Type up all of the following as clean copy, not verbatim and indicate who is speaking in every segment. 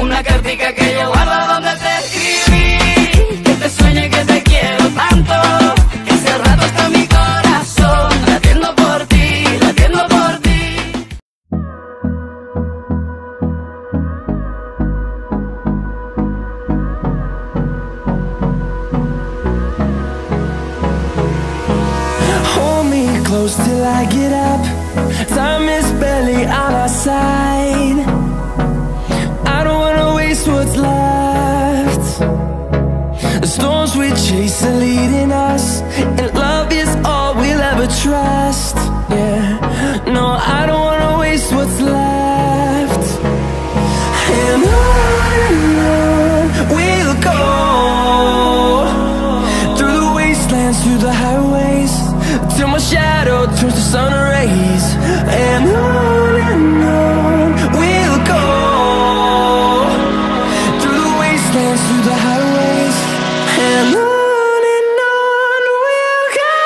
Speaker 1: una cartica que yo guardo donde te escribí. Que te sueñe que te quiero tanto, que hace rato está mi corazón latiendo por ti, latiendo por ti.
Speaker 2: Hold me close till I get up. Time is barely on our side. I don't wanna waste what's left. The storms we chase are leading us, and love is all we'll ever trust. Yeah, no, I don't wanna waste what's left. And on we'll go, through the wastelands, through the highways, till my shadow turns to sun rays. And on we'll go, through the wastelands, through the highways, and on we'll go.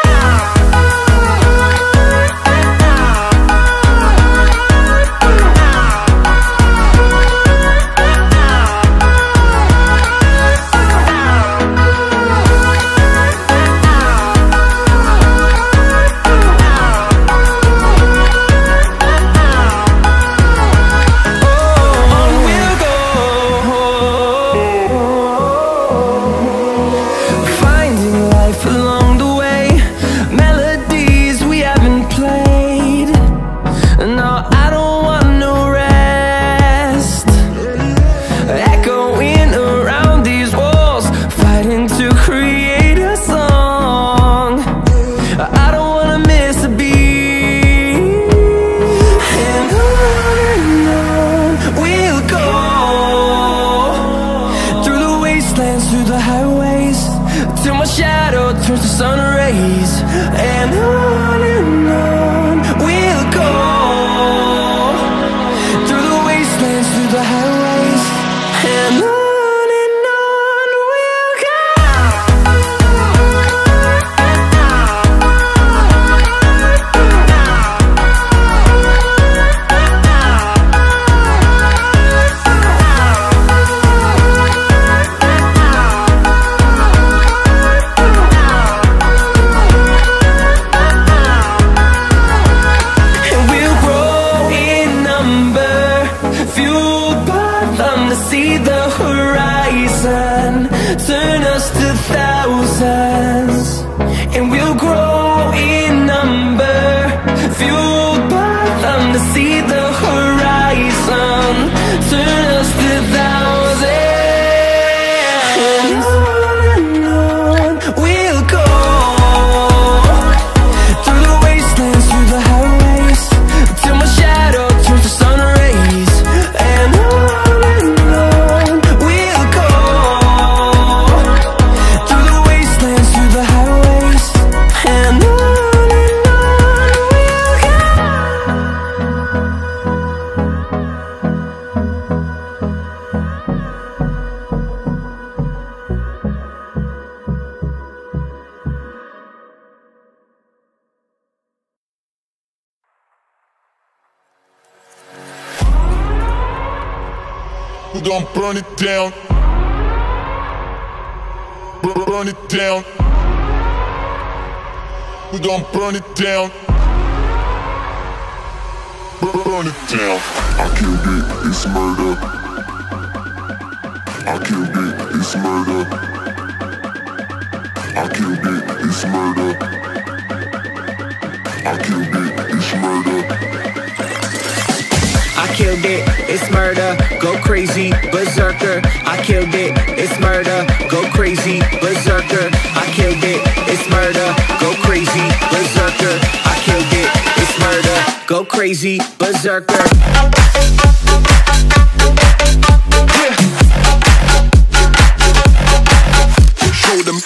Speaker 2: Through the highways, till my shadow turns to sun rays. And on we'll go, through the wastelands, through the highways, and on we'll go. See the horizon turn us to thousands, and we'll grow in number, fueled by them to see the horizon turn us to thousands. And on we'll go, through the wastelands, through the highways, till my shadow turns to sun rays. And
Speaker 3: we're gonna burn it down. Burn it down. We're gonna burn it down. Burn it down. I killed it, it's murder. I killed it, it's murder. I killed it, it's murder. I killed it, it's murder.
Speaker 4: I killed it, it's murder, go crazy, berserker. I killed it, it's murder, go crazy, berserker. I killed it, it's murder, go crazy, berserker. I killed it, it's murder, go crazy, berserker.
Speaker 3: Show them.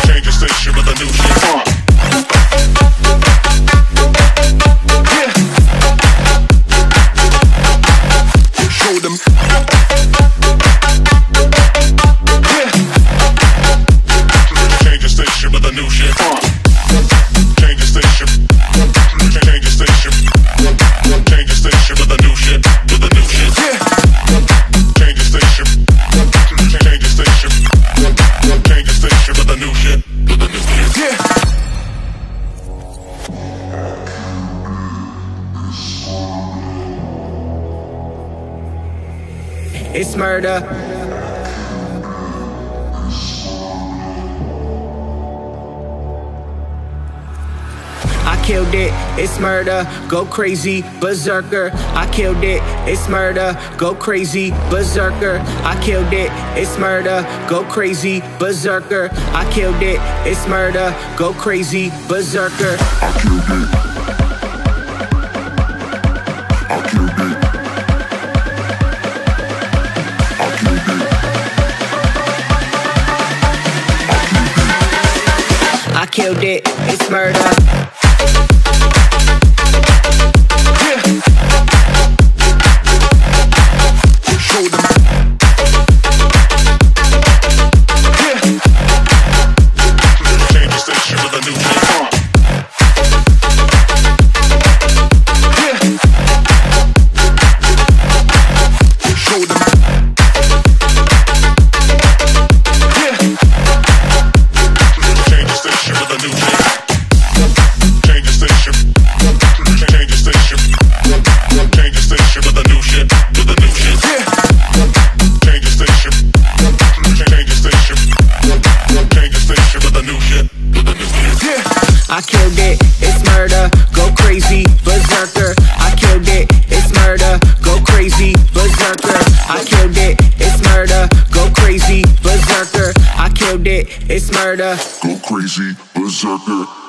Speaker 3: Change the station with a new shit. Show them. Change the station with a new shit. Change the station.
Speaker 4: it's murder. I killed it, it's murder, go crazy, berserker. I killed it, it's murder, go crazy, berserker. I killed it, it's murder, go crazy, berserker. I killed it, it's murder, go crazy, berserker.
Speaker 3: I killed it. I killed it. I killed it.
Speaker 4: I killed it, it's murder. I killed it, it's murder, go crazy, berserker. I killed it, it's murder, go crazy, berserker. I killed it, it's murder, go crazy, berserker. I killed it, it's murder,
Speaker 3: Go crazy, berserker.